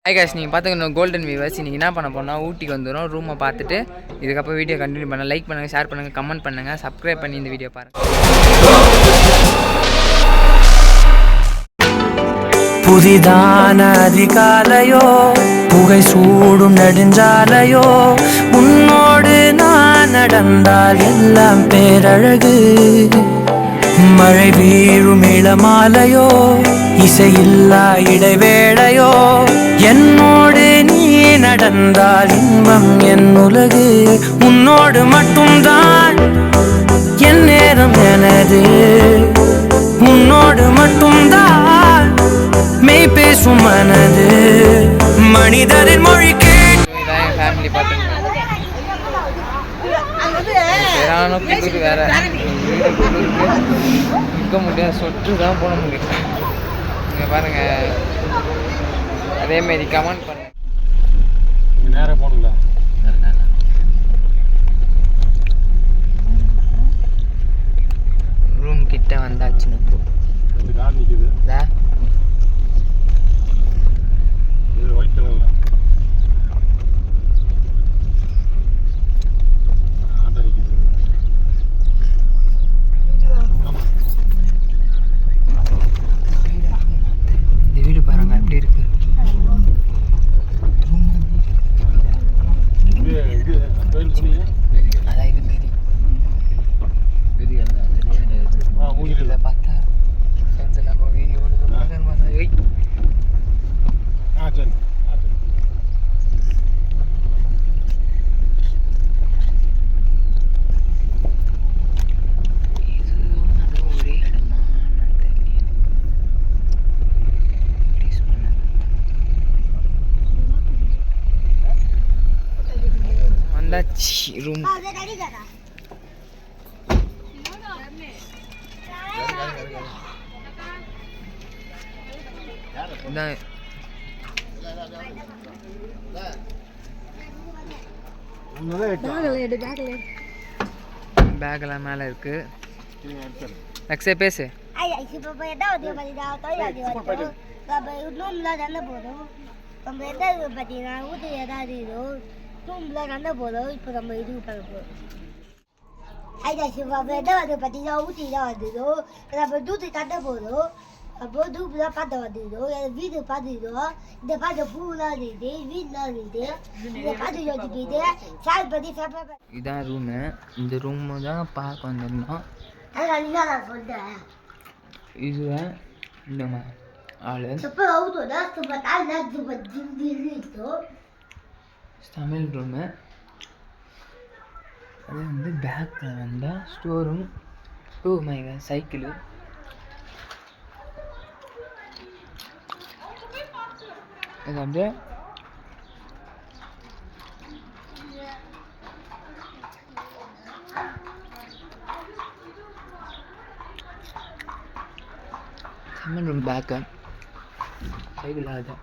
Hi guys, நீங்கள் பார்த்துக்கணும் golden viewers. நீங்கள் என்ன பண்ண போனால் ஊட்டிக்கு வந்துடும். ரூமை பார்த்துட்டு இதுக்கப்புறம் வீடியோ கண்டினியூ பண்ண. லைக் பண்ணுங்கள், ஷேர் பண்ணுங்கள், கமெண்ட் பண்ணுங்கள், சப்ஸ்கிரைப் பண்ணி இந்த வீடியோ பாருங்கள். புதிதான அதிகாலையோ, புகை சூடும் நெடுஞ்சாலையோ, உன்னோடு நான் நடந்தால் எல்லாம் பேரழகு. மழை வீழும் இளமாலையோ, இசையில்லா இடைவேளையோ, என்னோடு நீ நடந்தால் இன்பம் என் உலகு. உன்னோடு மட்டும்தான் என் நேரம் எனது, உன்னோடு மட்டும்தான் மெய் பேசும் மனது. மனிதரின் மொழி இதான் என் ஃபேமிலி பார்த்துங்க. வேற நிற்க முடியாது, சொட்டு தான் போட முடியும். நீங்கள் பாருங்கள், அதேமாரி கமெண்ட் பண்ணுங்க. நேராக போகணுங்களா? ரூம் கிட்ட வந்தாச்சு. கார் நிற்கிது, ஒயிட் கலரில் ஆட்டோ நிற்கிது. இந்த வீடு பாருங்க எப்படி இருக்கு. இது கோயில் போனீங்க? அதான் இது மாரி மூங்கில் பார்த்தா ஃப்ரெண்ட்ஸ் எல்லாம் வீடியோ சரி. சரி ஒரே இடமா வந்தாச்சு ரூம். பேக்கெல்லாம் மேலே இருக்கு. நெக்ஸ்ட் பேசு. அப்போ தூப்புலாம் பார்த்து வந்துடும், வீடு பார்த்துக்கிட்டோம், இந்த பார்த்து பூலாம் இருக்குது, வீடுலாம் இருக்குது, இதை பார்த்து வச்சுக்கிட்டு சால் பண்ணி சாப்பிட. இதான் ரூமு. இந்த ரூமு தான் பார்க்க வந்திருந்தோம். அதான் நான் சொல்கிறேன். இதுதான் இந்த ஆள் சூப்பர் அவுட்டோட சூப்பர் தாழ்ந்த சூப்பர் ஜிம் தமிழ் ரூமு. அது வந்து பேக்கில் வந்தால் ஸ்டோர் ரூம். சைக்கிளு. இது அப்படியே தமிழ் ரூம் பேக்கு சைக்கிள். அது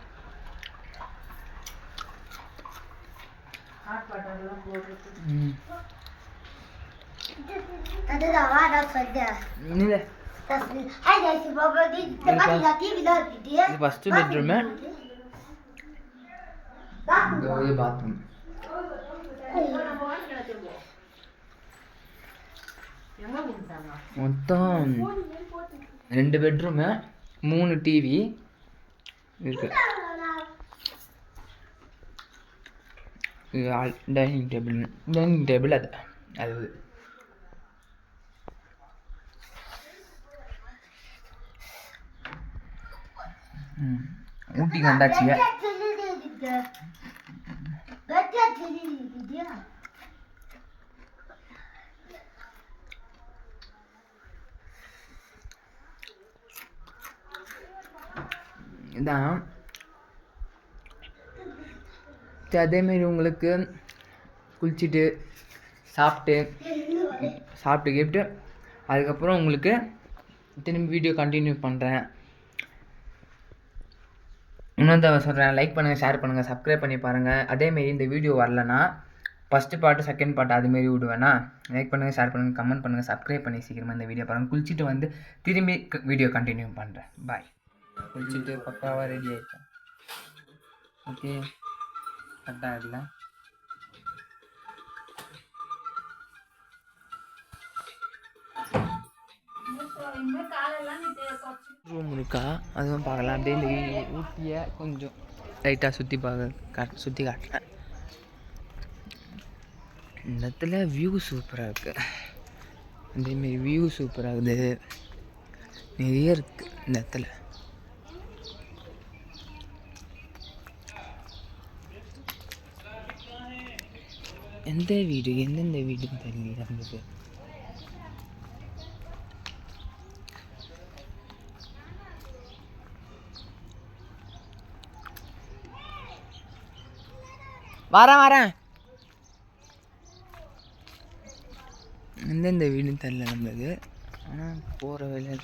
ஃபஸ்ட்டு பெட்ரூமு, பாத்ரூம். மொத்தம் 2 பெட்ரூமு, 3 டிவி இருக்கு. டைனிங் டேபிள் அது ஊட்டிக்கு வந்தாச்சுங்க. இதான் அதேமாரி உங்களுக்கு குளிச்சுட்டு சாப்பிட்டு கேட்டு அதுக்கப்புறம் உங்களுக்கு திரும்பி வீடியோ கண்டினியூ பண்ணுறேன். இன்னொரு தடவை சொல்கிறேன், லைக் பண்ணுங்கள், ஷேர் பண்ணுங்கள், சப்ஸ்கிரைப் பண்ணி பாருங்கள். அதேமாரி இந்த வீடியோ வரலன்னா ஃபஸ்ட்டு பார்ட்டு செகண்ட் பார்ட்டு அதுமாரி விடுவேன்னா. லைக் பண்ணுங்கள், ஷேர் பண்ணுங்கள், கமெண்ட் பண்ணுங்கள், சப்ஸ்கிரைப் பண்ணி சீக்கிரமாக இந்த வீடியோ பாருங்கள். குளிச்சுட்டு வந்து திரும்பி வீடியோ கண்டினியூ பண்ணுறேன். பாய். குளிச்சுட்டு பக்காவாக ரெடி ஆகிட்டேன். ஓகே கரெக்டாக இருக்குல்ல? ரூம் இருக்கா அதுவும் பார்க்கலாம். அப்படியே இந்த ஊட்டியை கொஞ்சம் லைட்டாக சுற்றி காட்டுறேன். இந்த இடத்துல வியூ சூப்பராக இருக்குது. அதேமாரி வியூ சூப்பராக இருக்குது. நிறைய இருக்குது இந்த இடத்துல. எந்தெந்த வீடுன்னு தெரியல நம்மளுக்கு. வரேன். எந்தெந்த வீடுன்னு தெரியல நம்மளுக்கு. ஆனால் போகிற வேலை